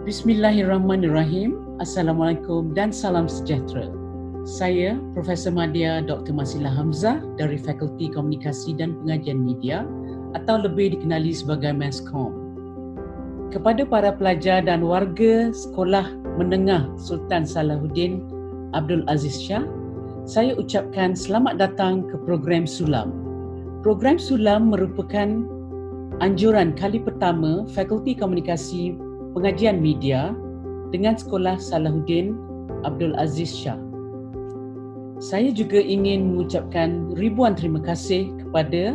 Bismillahirrahmanirrahim. Assalamualaikum dan salam sejahtera. Saya Profesor Madya Dr. Masila Hamzah dari Fakulti Komunikasi dan Pengajian Media atau lebih dikenali sebagai Maskom. Kepada para pelajar dan warga Sekolah Menengah Sultan Salahuddin Abdul Aziz Shah, saya ucapkan selamat datang ke program Sulam. Program Sulam merupakan anjuran kali pertama Fakulti Komunikasi Pengajian Media dengan Sekolah Salahuddin Abdul Aziz Shah. Saya juga ingin mengucapkan ribuan terima kasih kepada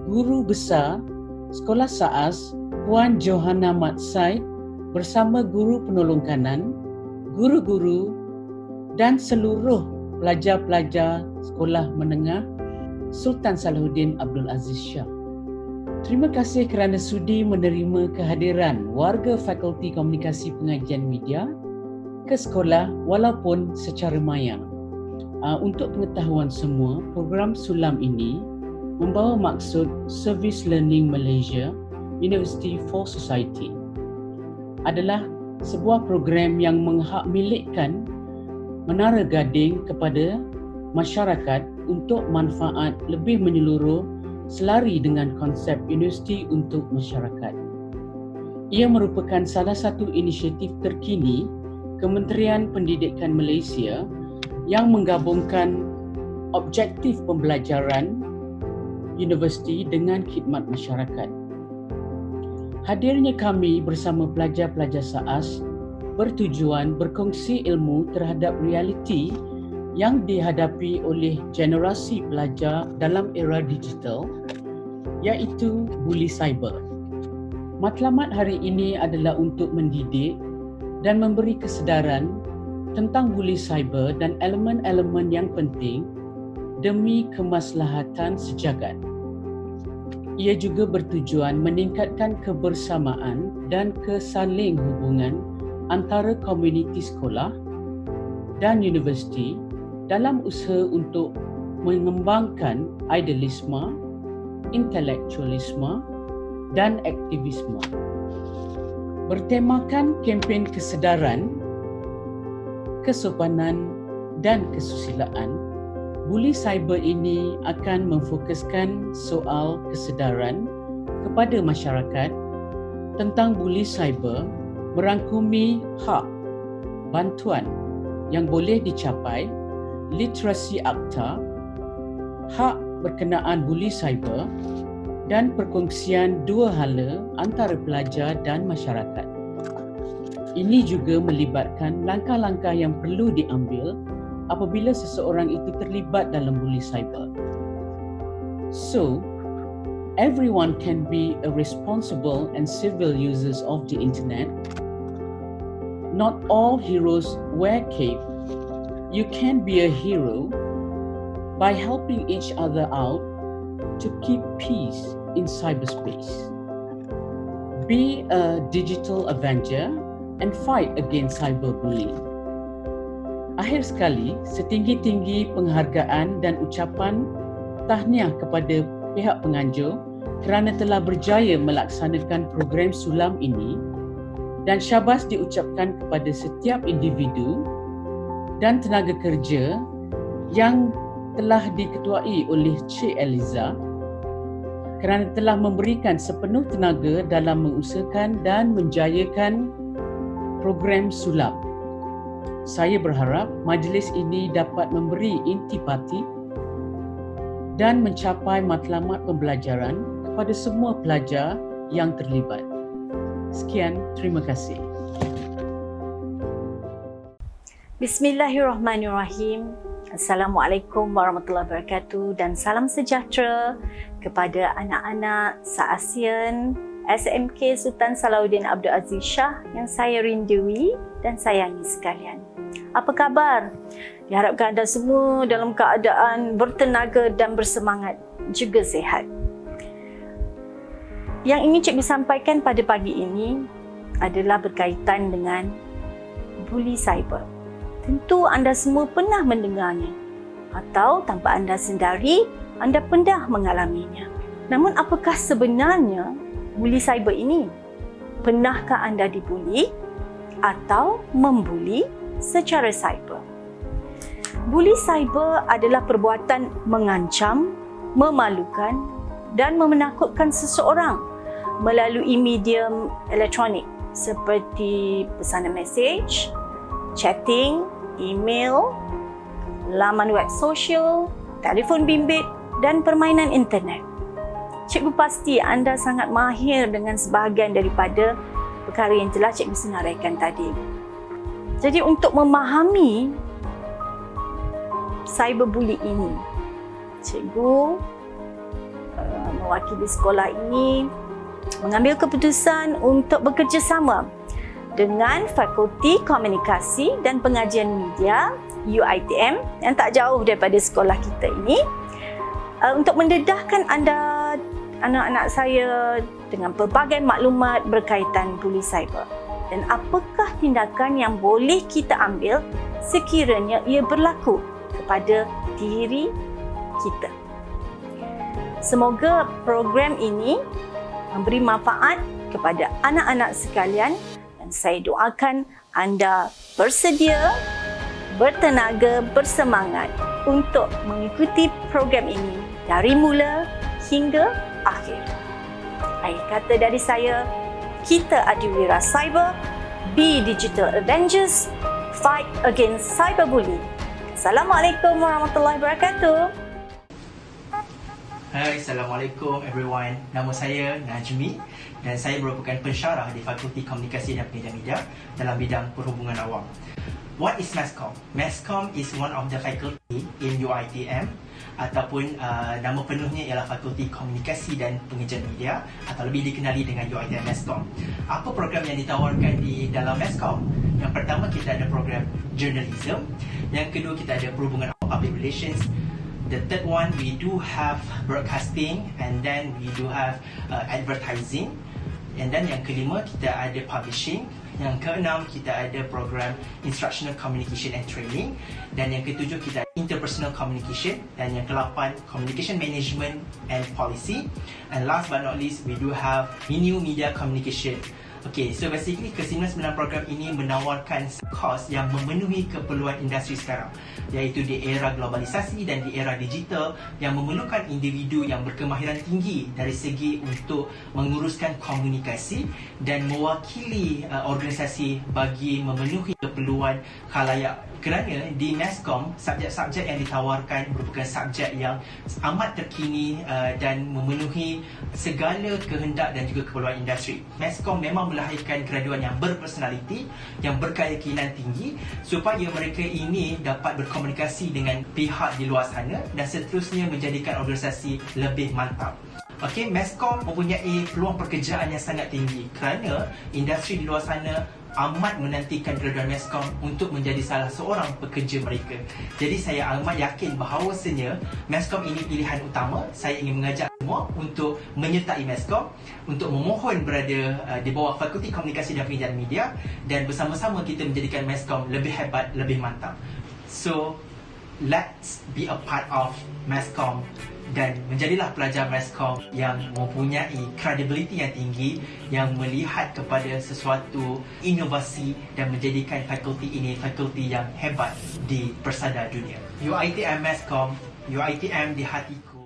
Guru Besar Sekolah SAAS Puan Johanna Mat Said bersama guru penolong kanan, guru-guru dan seluruh pelajar-pelajar Sekolah Menengah Sultan Salahuddin Abdul Aziz Shah. Terima kasih kerana sudi menerima kehadiran warga Fakulti Komunikasi Pengajian Media ke sekolah walaupun secara maya. Untuk pengetahuan semua, program Sulam ini membawa maksud Service Learning Malaysia University for Society. Adalah sebuah program yang menghakmilikkan Menara Gading kepada masyarakat untuk manfaat lebih menyeluruh selari dengan konsep universiti untuk masyarakat. Ia merupakan salah satu inisiatif terkini Kementerian Pendidikan Malaysia yang menggabungkan objektif pembelajaran universiti dengan khidmat masyarakat. Hadirnya kami bersama pelajar-pelajar SAAS bertujuan berkongsi ilmu terhadap realiti yang dihadapi oleh generasi pelajar dalam era digital, iaitu buli cyber. Matlamat hari ini adalah untuk mendidik dan memberi kesedaran tentang buli cyber dan elemen-elemen yang penting demi kemaslahatan sejagat. Ia juga bertujuan meningkatkan kebersamaan dan kesaling hubungan antara komuniti sekolah dan universiti dalam usaha untuk mengembangkan idealisme, intelektualisme dan aktivisme. Bertemakan kempen kesedaran, kesopanan dan kesusilaan, buli cyber ini akan memfokuskan soal kesedaran kepada masyarakat tentang buli cyber, merangkumi hak, bantuan yang boleh dicapai, literasi akta, hak berkenaan buli cyber dan perkongsian dua hala antara pelajar dan masyarakat. Ini juga melibatkan langkah-langkah yang perlu diambil apabila seseorang itu terlibat dalam buli cyber. So, everyone can be a responsible and civil users of the internet. Not all heroes wear cape. You can be a hero by helping each other out to keep peace in cyberspace. Be a digital avenger and fight against cyberbullying. Akhir sekali, setinggi-tinggi penghargaan dan ucapan tahniah kepada pihak penganjur kerana telah berjaya melaksanakan program Sulam ini, dan syabas diucapkan kepada setiap individu dan tenaga kerja yang telah diketuai oleh Cik Eliza kerana telah memberikan sepenuh tenaga dalam mengusahakan dan menjayakan program Sulam. Saya berharap majlis ini dapat memberi intipati dan mencapai matlamat pembelajaran kepada semua pelajar yang terlibat. Sekian, terima kasih. Bismillahirrahmanirrahim. Assalamualaikum warahmatullahi wabarakatuh dan salam sejahtera kepada anak-anak SAASian SMK Sultan Salahuddin Abdul Aziz Shah yang saya rindui dan sayangi sekalian. Apa khabar? Diharapkan anda semua dalam keadaan bertenaga dan bersemangat, juga sihat. Yang ingin cikgu sampaikan pada pagi ini adalah berkaitan dengan buli cyber. Tentu anda semua pernah mendengarnya atau tanpa anda sedari, anda pernah mengalaminya. Namun apakah sebenarnya buli cyber ini? Pernahkah anda dibuli atau membuli secara cyber. Buli cyber adalah perbuatan mengancam, memalukan dan menakutkan seseorang melalui medium elektronik seperti pesanan mesej, chatting, email, laman web sosial, telefon bimbit dan permainan internet. Cikgu pasti anda sangat mahir dengan sebahagian daripada perkara yang telah cikgu senaraikan tadi. Jadi untuk memahami cyberbully ini, cikgu mewakili sekolah ini mengambil keputusan untuk bekerjasama dengan Fakulti Komunikasi dan Pengajian Media UiTM yang tak jauh daripada sekolah kita ini untuk mendedahkan anda, anak-anak saya, dengan pelbagai maklumat berkaitan buli cyber dan apakah tindakan yang boleh kita ambil sekiranya ia berlaku kepada diri kita. Semoga program ini memberi manfaat kepada anak-anak sekalian dan saya doakan anda bersedia, bertenaga, bersemangat untuk mengikuti program ini dari mula hingga akhir. Akhir kata dari saya, kita Adiwira Cyber, be Digital Avengers, fight against cyberbullying. Assalamualaikum warahmatullahi wabarakatuh. Hai, Assalamualaikum everyone. Nama saya Najmi dan saya merupakan pensyarah di Fakulti Komunikasi dan Pengajian Media dalam bidang perhubungan awam. What is MASCOM? MASCOM is one of the faculty in UiTM ataupun nama penuhnya ialah Fakulti Komunikasi dan Pengajian Media atau lebih dikenali dengan UiTM MASCOM. Apa program yang ditawarkan di dalam MASCOM? Yang pertama kita ada program journalism, yang kedua kita ada perhubungan awam, public relations. The third one, we do have broadcasting, and then we do have advertising. And then yang kelima, kita ada publishing. Yang keenam, kita ada program instructional communication and training. Dan yang ketujuh, kita ada interpersonal communication. Dan yang ke-8, communication management and policy. And last but not least, we do have new media communication. Okay, so basically ke-99 program ini menawarkan kos yang memenuhi keperluan industri sekarang, iaitu di era globalisasi dan di era digital yang memerlukan individu yang berkemahiran tinggi dari segi untuk menguruskan komunikasi dan mewakili organisasi bagi memenuhi keperluan khalayak. Kerana di MASCOM, subjek-subjek yang ditawarkan merupakan subjek yang amat terkini dan memenuhi segala kehendak dan juga keperluan industri. MASCOM memang melahirkan graduan yang berpersonaliti, yang berkeyakinan tinggi supaya mereka ini dapat berkomunikasi dengan pihak di luar sana dan seterusnya menjadikan organisasi lebih mantap. Okey, MASCOM mempunyai peluang pekerjaan yang sangat tinggi kerana industri di luar sana amat menantikan graduan MASCOM untuk menjadi salah seorang pekerja mereka. Jadi saya amat yakin bahawasanya MASCOM ini pilihan utama. Saya ingin mengajak semua untuk menyertai MASCOM, untuk memohon berada di bawah Fakulti Komunikasi dan Pengajian Media dan bersama-sama kita menjadikan MASCOM lebih hebat, lebih mantap. So, let's be a part of MASCOM dan menjadilah pelajar MASCOM yang mempunyai credibility yang tinggi, yang melihat kepada sesuatu inovasi dan menjadikan fakulti ini fakulti yang hebat di persada dunia. UiTM MASCOM, UiTM di hatiku.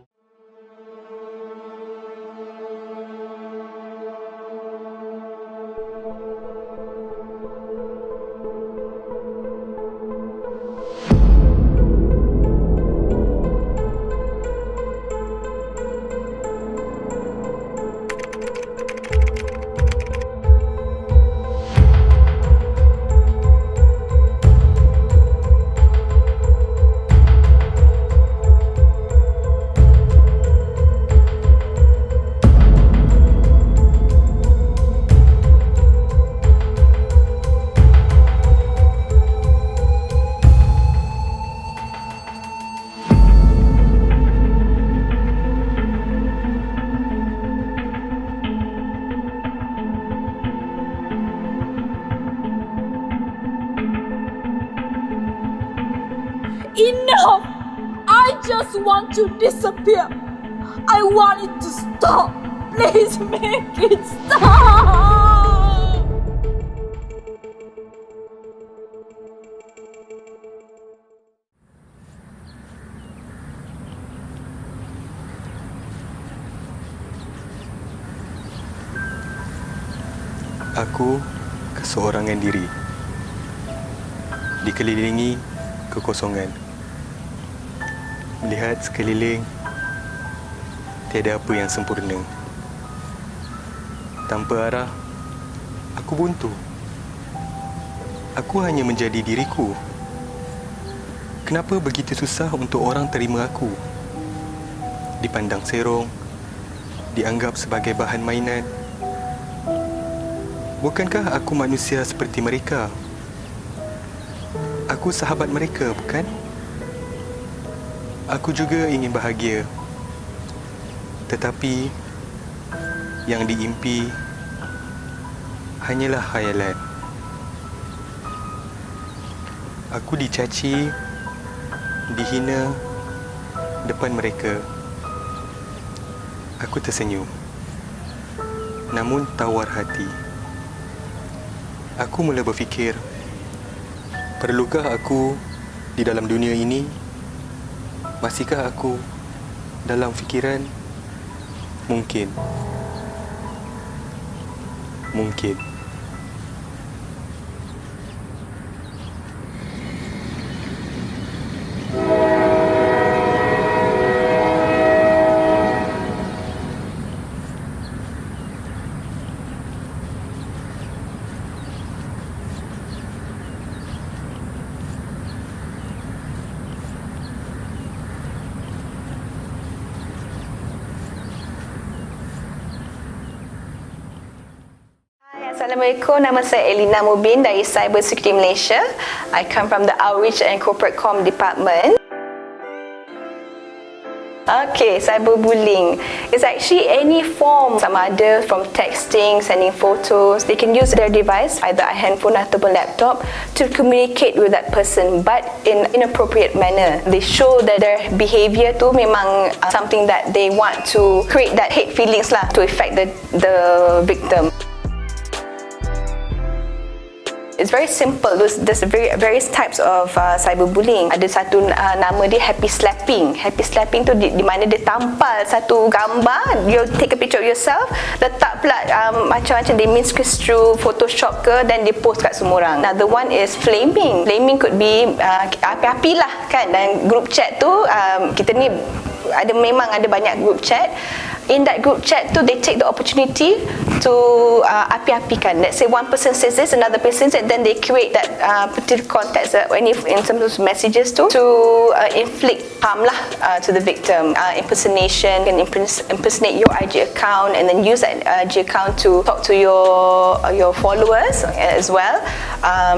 Enough! I just want to disappear. I want it to stop. Please make it stop. Aku keseorangan diri, dikelilingi kekosongan. Melihat sekeliling, tiada apa yang sempurna. Tanpa arah, aku buntu. Aku hanya menjadi diriku. Kenapa begitu susah untuk orang terima aku? Dipandang serong, dianggap sebagai bahan mainan. Bukankah aku manusia seperti mereka? Aku sahabat mereka, bukan? Aku juga ingin bahagia. Tetapi yang diimpi hanyalah khayalan. Aku dicaci, dihina depan mereka. Aku tersenyum, namun tawar hati. Aku mula berfikir, perlukah aku di dalam dunia ini? Masihkah aku dalam fikiran? Mungkin. Assalamualaikum, nama saya Elina Mubin dari Cyber Security Malaysia. I come from the Outreach and Corporate Com Department. Okay, cyberbullying is actually any form, sama ada from texting, sending photos. They can use their device, either a handphone ataupun laptop, to communicate with that person, but in inappropriate manner. They show that their behaviour tu memang something that they want to create that hate feelings lah to affect the victim. It's very simple. There's various types of cyberbullying. Ada satu nama dia happy slapping. Happy slapping tu di mana dia tampal satu gambar, you take a picture of yourself, letak pula macam-macam, they misconstrue Photoshop ke, dan dia post kat semua orang. Another one is flaming. Flaming could be api-api lah kan. Dan group chat tu kita ni memang ada banyak group chat. In that group chat tu, they take the opportunity to api-apikan. Let's say one person says this, another person says, then they create that particular context in terms of messages to inflict harm lah to the victim. Impersonation, can impersonate your IG account and then use that IG account to talk to your followers as well.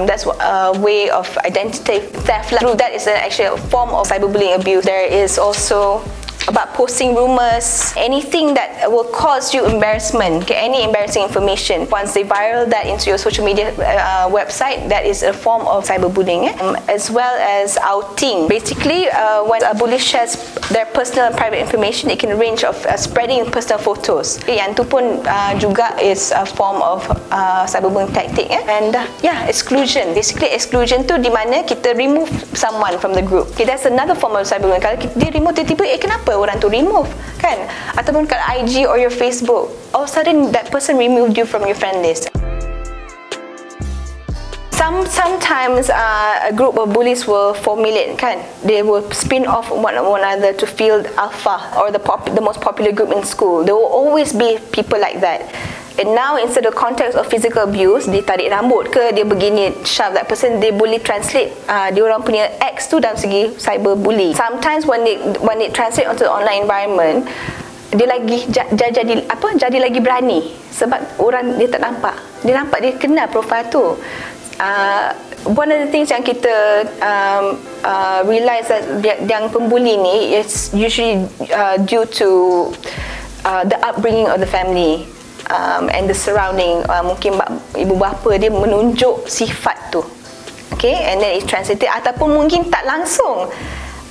That's a way of identity theft lah. Through that is actually a form of cyberbullying abuse. There is also about posting rumors, anything that will cause you embarrassment, any embarrassing information. Once they viral that into your social media website, that is a form of cyberbullying. As well as outing. Basically, when a bully shares their personal and private information, it can range of spreading personal photos. Yang tu pun juga is a form of cyberbullying tactic. And exclusion. Basically, exclusion tu di mana kita remove someone from the group. Okay, that's another form of cyberbullying. Kalau dia remove tiba-tiba, kenapa orang tu remove kan? Ataupun kat IG or your Facebook, all of a sudden that person removed you from your friend list. Sometimes a group of bullies will formulate kan, they will spin off one another to feel alpha or the most popular group in school. There will always be people like that. And now, instead of context of physical abuse, dia tarik rambut ke, dia begini, shove that person, they boleh translate dia orang punya acts tu dalam segi cyberbullying. Sometimes when it translate onto the online environment, dia lagi jadi lagi berani sebab orang dia tak nampak. Dia nampak, dia kenal profil tu. One of the things yang kita realize that yang pembuli ni is usually due to the upbringing of the family. And the surrounding, mungkin ibu bapa dia menunjuk sifat tu, okay, and then it's translated, ataupun mungkin tak langsung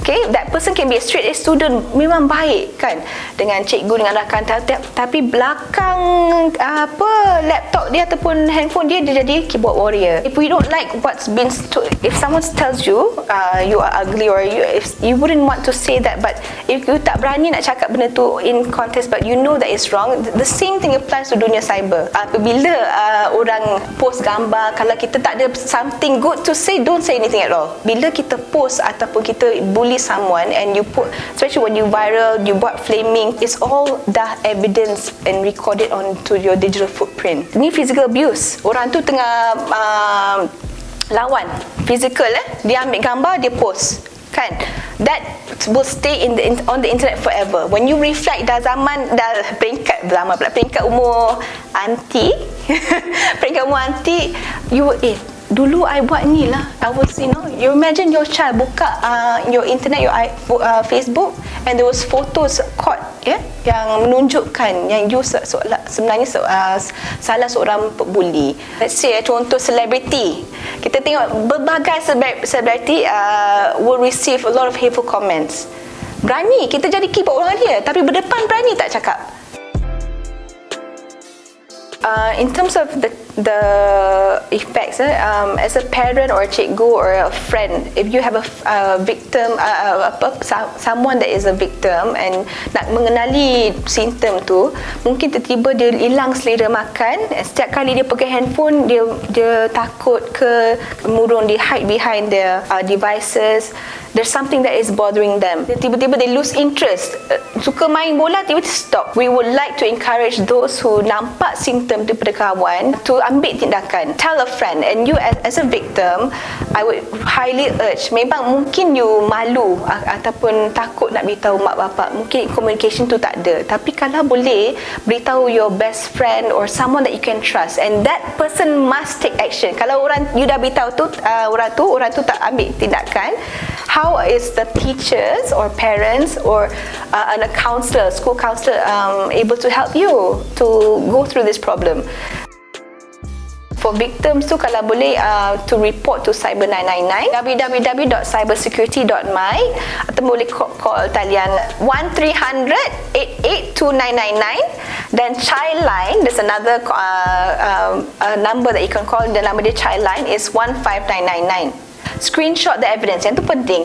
Okay, that person can be a straight A student, memang baik kan dengan cikgu, dengan rakan, tapi belakang laptop dia ataupun handphone dia jadi keyboard warrior. If we don't like what's been if someone tells you you are ugly, or you wouldn't want to say that, but if you tak berani nak cakap benda tu in context, but you know that it's wrong, the same thing applies to dunia cyber. Apabila orang post gambar, kalau kita tak ada something good to say, don't say anything at all. Bila kita post ataupun kita bully someone and you put, especially when you viral, you buat flaming, it's all dah evidence and recorded onto your digital footprint. Ni physical abuse. Orang tu tengah lawan physical, dia ambil gambar, dia post kan. That will stay on the internet forever. When you reflect dah peringkat umur auntie peringkat umur auntie, you will dulu I buat ni lah. I was, you imagine your child buka your internet, your Facebook, and there was photos caught, yang menunjukkan yang you sebenarnya salah seorang bully. Let's say contoh selebriti. Kita tengok berbagai selebriti will receive a lot of hateful comments. Berani kita jadi keyboard orang dia, tapi berdepan berani tak cakap. In terms of the effects, as a parent or a cikgu or a friend, if you have a victim, someone that is a victim, and nak mengenali simptom tu, mungkin tiba-tiba dia hilang selera makan. Setiap kali dia pegang handphone, dia takut ke murung, dia hide behind their devices. There's something that is bothering them. Tiba-tiba they lose interest. Suka main bola, tiba-tiba stop. We would like to encourage those who nampak simptom daripada kawan to ambil tindakan. Tell a friend. And you as a victim, I would highly urge, memang mungkin you malu ataupun takut nak beritahu mak bapak. Mungkin communication tu tak ada. Tapi kalau boleh, beritahu your best friend or someone that you can trust. And that person must take action. Kalau you dah beritahu tu, orang tu tak ambil tindakan, how is the teachers or parents or a counselor, school counselor able to help you to go through this problem? For victims tu, kalau boleh to report to Cyber 999, www.cybersecurity.my, atau boleh call talian 1300-882999. Dan Childline, there's another number that you can call. The number dia Childline is 15999. Screenshot the evidence, yang tu penting.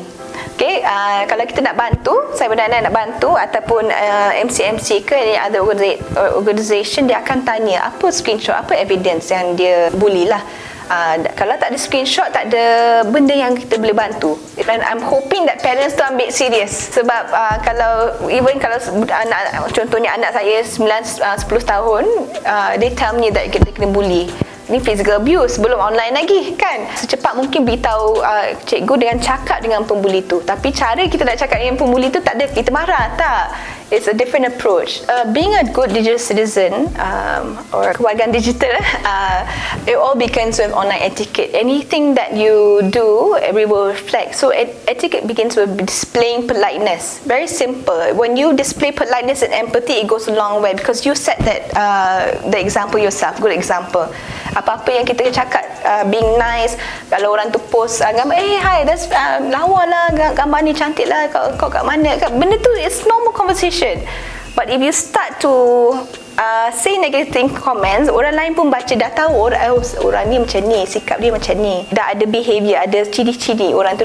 Okay, kalau kita nak bantu, Cyber 999 nak bantu, ataupun MCMC ke any other organisation, dia akan tanya apa screenshot, apa evidence yang dia bully lah. Kalau tak ada screenshot, tak ada benda yang kita boleh bantu. And I'm hoping that parents tu ambil serious. Sebab kalau anak, contohnya anak saya 10 tahun, they tell me that kita kena bully. Ni physical abuse, belum online lagi kan. Secepat mungkin beritahu cikgu dengan cakap dengan pembuli tu. Tapi cara kita nak cakap dengan pembuli tu, tak ada kita marah, tak. It's a different approach. Being a good digital citizen or kewarganegaraan digital, it all begins with online etiquette. Anything that you do, we will reflect. So etiquette begins with displaying politeness. Very simple. When you display politeness and empathy, it goes a long way because you set that the example yourself. Good example. Apa-apa yang kita cakap, being nice. Kalau orang tu post gambar, hi, that's lawa lah, gambar ni cantik lah, kau kat mana? Benda tu, it's normal conversation. But if you start to say negative comments, orang lain pun baca, dah tahu orang ni macam ni, sikap dia macam ni, dah ada behavior, ada ciri-ciri orang tu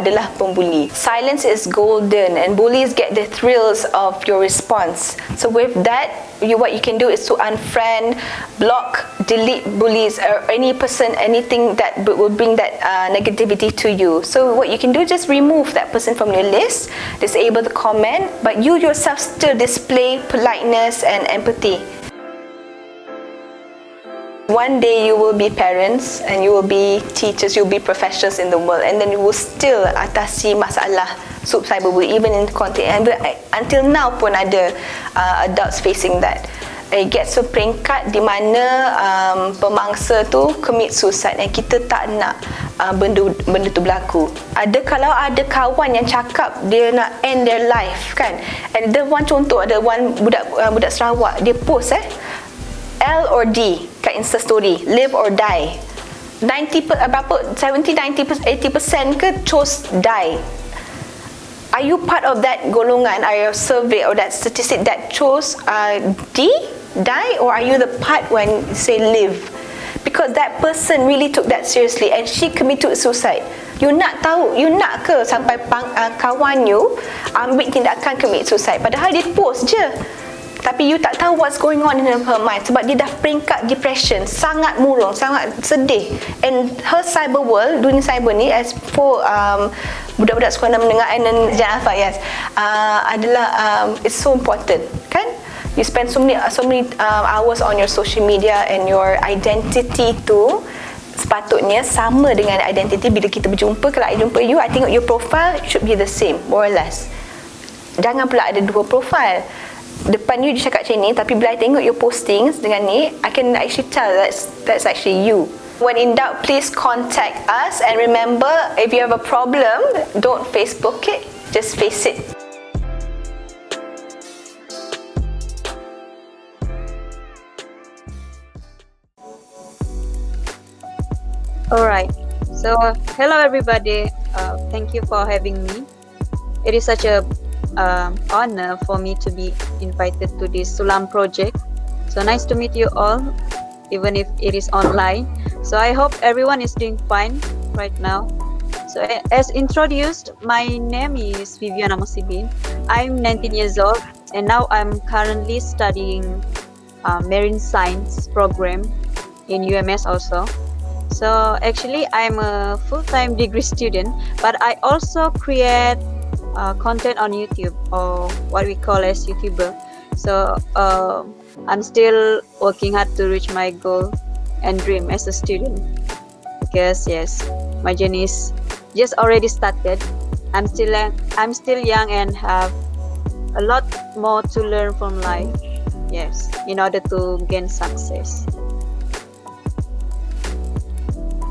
adalah pembuli. Silence is golden, and bullies get the thrills of your response. So with that, what you can do is to unfriend, block, delete bullies or any person, anything that will bring that negativity to you. So what you can do is just remove that person from your list, disable the comment, but you yourself still display politeness and empathy. One day you will be parents and you will be teachers, you will be professionals in the world, and then you will still atasi masalah cyberbullying even in content. And until now pun ada adults facing that. It gets to peringkat di mana pemangsa tu commit suicide, and kita tak nak benda tu berlaku. Kalau ada kawan yang cakap dia nak end their life kan, and ada one contoh, ada one budak Sarawak, dia post L or D kat Insta story, live or die. 70, 90, 80% ke chose die. Are you part of that golongan, are you survey or that statistic that chose die, or are you the part when say live? Because that person really took that seriously and she committed suicide. You nak tahu, you nak ke sampai kawan you ambil tindakan commit suicide, padahal dia post je, tapi you tak tahu what's going on in her mind sebab dia dah peringkat depression, sangat murung, sangat sedih. And her cyber world, dunia cyber ni, as for budak-budak sekolah menengah and Jan Alfa, yes, adalah it's so important, kan? You spend so many hours on your social media, and your identity tu sepatutnya sama dengan identity bila kita berjumpa. Kalau I jumpa you, I tengok your profile should be the same, more or less. Jangan pula ada dua profile. Depan you dia cakap macam ni, tapi bila I tengok your postings dengan ni, I can actually tell that's actually you. When in doubt, please contact us, and remember, if you have a problem, don't Facebook it, just face it. Alright, so hello everybody, thank you for having me. It is such a honor for me to be invited to this Sulam project. So nice to meet you all, even if it is online. So I hope everyone is doing fine right now. So as introduced, my name is Viviana Mosidin. I'm 19 years old, and now I'm currently studying marine science program in UMS also. So actually I'm a full-time degree student, but I also create content on YouTube, or what we call as YouTuber. So I'm still working hard to reach my goal and dream as a student, because yes, my journey is just already started. I'm still young and have a lot more to learn from life, yes, in order to gain success.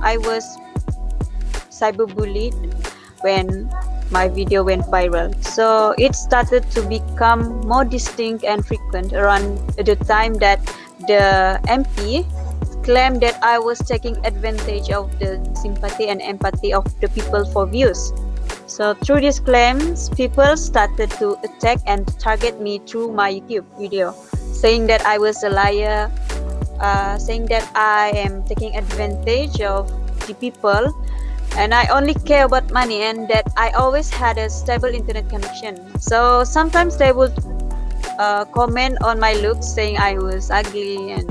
I was cyberbullied when my video went viral. So it started to become more distinct and frequent around the time that the MP claimed that I was taking advantage of the sympathy and empathy of the people for views. So through these claims, people started to attack and target me through my YouTube video, saying that I was a liar, saying that I am taking advantage of the people and I only care about money, and that I always had a stable internet connection. So sometimes they would comment on my looks, saying I was ugly, and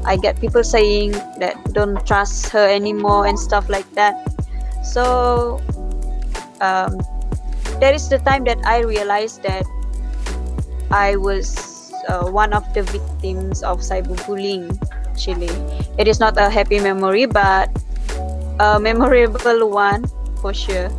I get people saying that don't trust her anymore and stuff like that. So that is the time that I realized that I was one of the victims of cyberbullying. Actually, it is not a happy memory, but a memorable one for sure.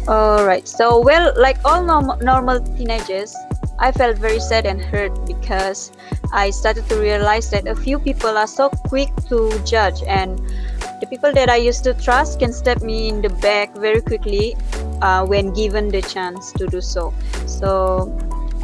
Alright, so well, like all normal teenagers, I felt very sad and hurt because I started to realize that a few people are so quick to judge, and the people that I used to trust can stab me in the back very quickly when given the chance to do so. So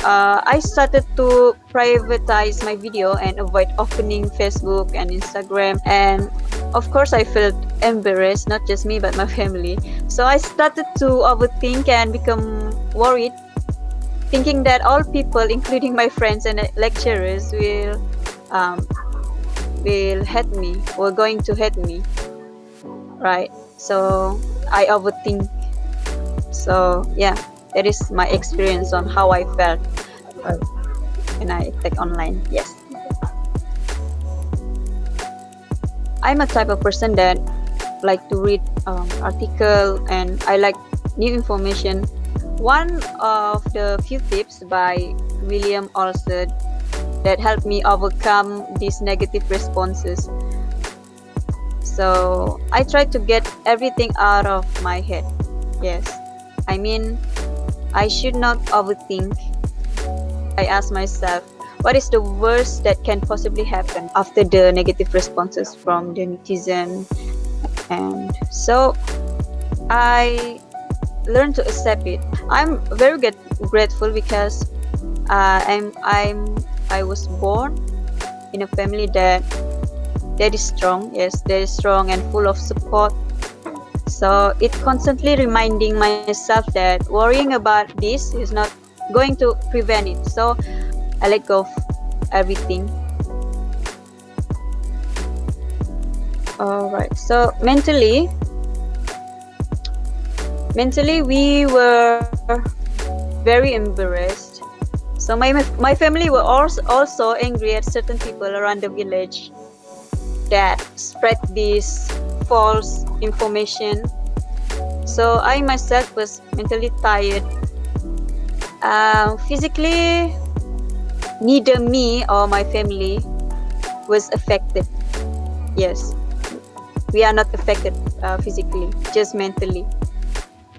I started to privatize my video and avoid opening Facebook and Instagram, and of course I felt embarrassed, not just me but my family. So I started to overthink and become worried, thinking that all people, including my friends and lecturers, will hate me, or going to hate me, right? So I overthink. So yeah, that is my experience on how I felt when I take online. Yes, I'm a type of person that like to read article, and I like new information. One of the few tips by William Alston that helped me overcome these negative responses. So I try to get everything out of my head. Yes, I mean, I should not overthink. I ask myself, what is the worst that can possibly happen after the negative responses from the netizen? And so I learn to accept it. I'm very grateful because I was born in a family that is strong. Yes, that is strong and full of support. So it constantly reminding myself that worrying about this is not going to prevent it. So I let go of everything. All right. So mentally we were very embarrassed. So my family were also angry at certain people around the village that spread this false information. So I myself was mentally tired. Physically, neither me or my family was affected. Yes, we are not affected physically, just mentally.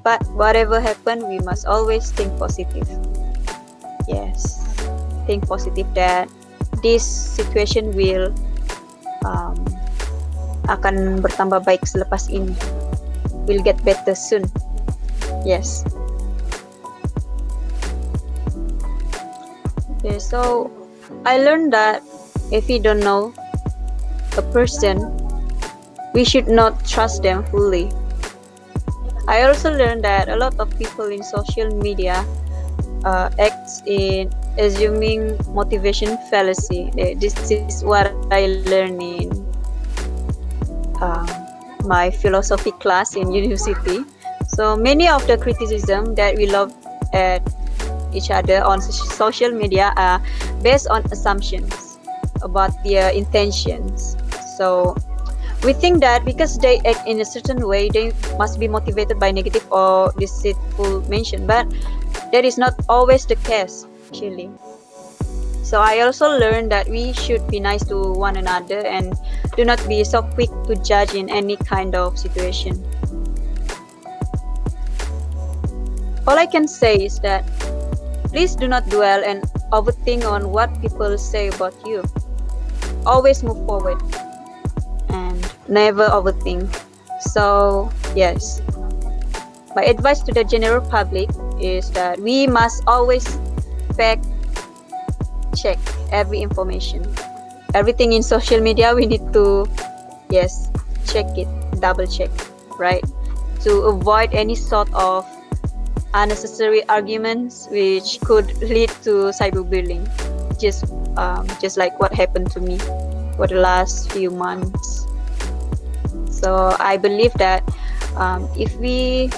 But whatever happened, we must always think positive. Yes, think positive that this situation will akan bertambah baik selepas ini. Will get better soon. Yes. Okay, so I learned that if we don't know a person, we should not trust them fully. I also learned that a lot of people in social media acts in assuming motivation fallacy. This is what I learned in my philosophy class in university. So many of the criticism that we love at each other on social media are based on assumptions about their intentions. So we think that because they act in a certain way, they must be motivated by negative or deceitful mention, but that is not always the case, actually. So I also learned that we should be nice to one another and do not be so quick to judge in any kind of situation. All I can say is that please do not dwell and overthink on what people say about you. Always move forward and never overthink. So yes, my advice to the general public is that we must always fact check every information. Everything in social media we need to check it, double check, right? To avoid any sort of unnecessary arguments which could lead to cyberbullying. Just like what happened to me for the last few months. So I believe that if we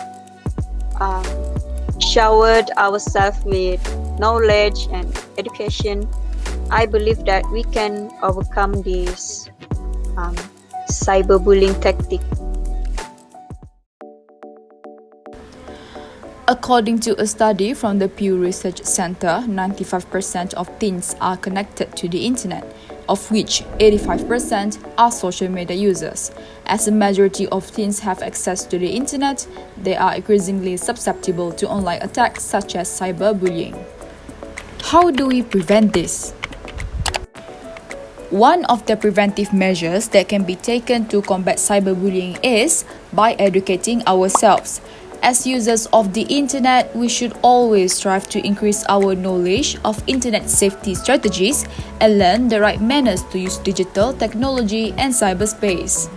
showered ourselves with knowledge and education, I believe that we can overcome this cyberbullying tactic. According to a study from the Pew Research Center, 95% of teens are connected to the internet, of which 85% are social media users. As a majority of teens have access to the internet, they are increasingly susceptible to online attacks such as cyberbullying. How do we prevent this? One of the preventive measures that can be taken to combat cyberbullying is by educating ourselves. As users of the internet, we should always strive to increase our knowledge of internet safety strategies and learn the right manners to use digital technology and cyberspace.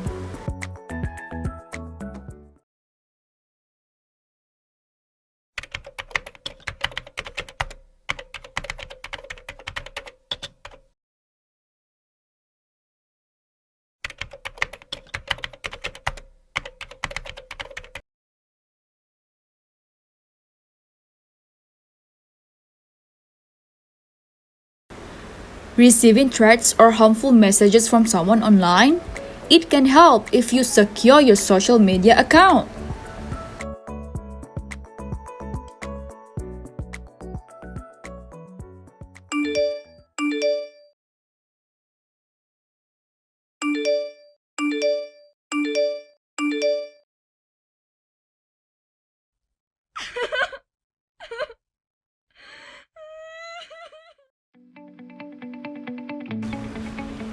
Receiving threats or harmful messages from someone online? It can help if you secure your social media account.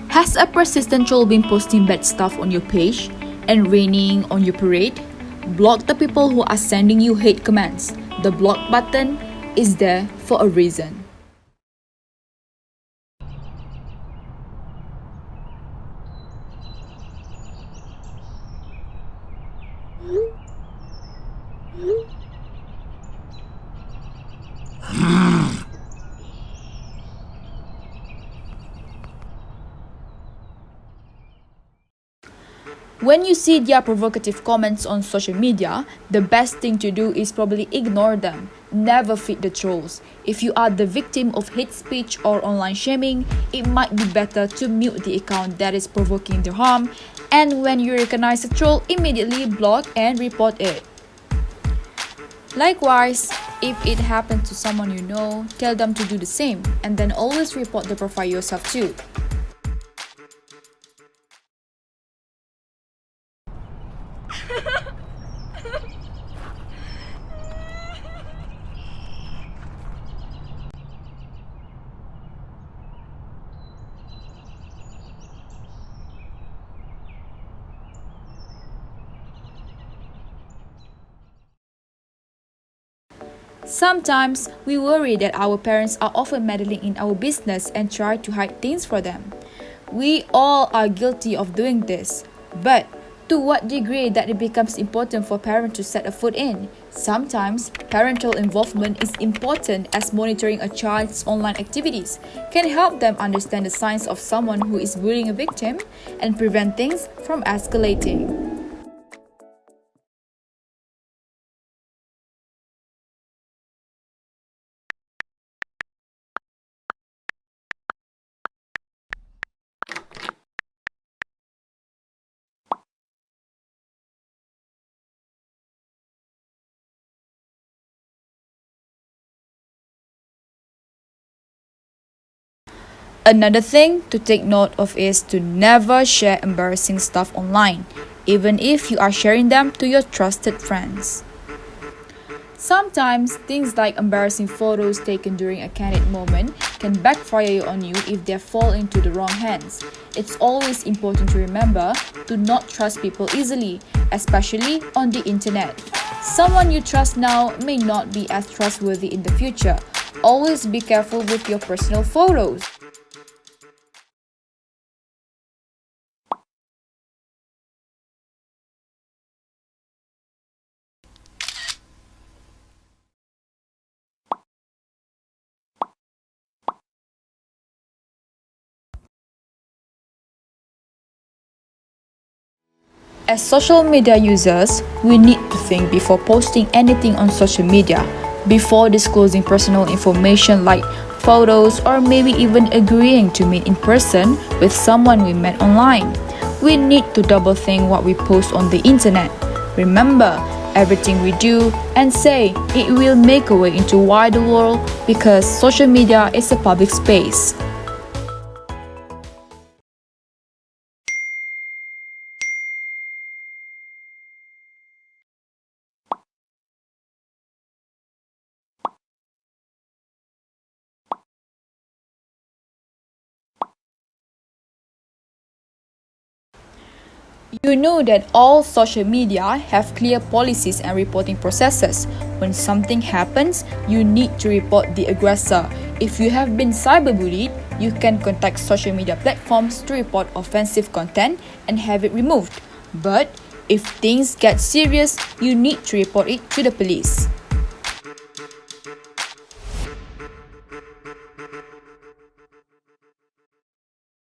Has a persistent troll been posting bad stuff on your page and raining on your parade? Block the people who are sending you hate comments. The block button is there for a reason. When you see their provocative comments on social media, the best thing to do is probably ignore them. Never feed the trolls. If you are the victim of hate speech or online shaming, it might be better to mute the account that is provoking the harm, and when you recognize a troll, immediately block and report it. Likewise, if it happens to someone you know, tell them to do the same, and then always report the profile yourself too. Sometimes we worry that our parents are often meddling in our business and try to hide things from them. We all are guilty of doing this, but to what degree that it becomes important for parents to set a foot in? Sometimes parental involvement is important, as monitoring a child's online activities can help them understand the signs of someone who is bullying a victim and prevent things from escalating. Another thing to take note of is to never share embarrassing stuff online, even if you are sharing them to your trusted friends. Sometimes, things like embarrassing photos taken during a candid moment can backfire on you if they fall into the wrong hands. It's always important to remember to not trust people easily, especially on the internet. Someone you trust now may not be as trustworthy in the future. Always be careful with your personal photos. As social media users, we need to think before posting anything on social media, before disclosing personal information like photos or maybe even agreeing to meet in person with someone we met online. We need to double think what we post on the internet. Remember, everything we do and say, it will make a way into wider world because social media is a public space. You know that all social media have clear policies and reporting processes. When something happens, you need to report the aggressor. If you have been cyberbullied, you can contact social media platforms to report offensive content and have it removed. But if things get serious, you need to report it to the police.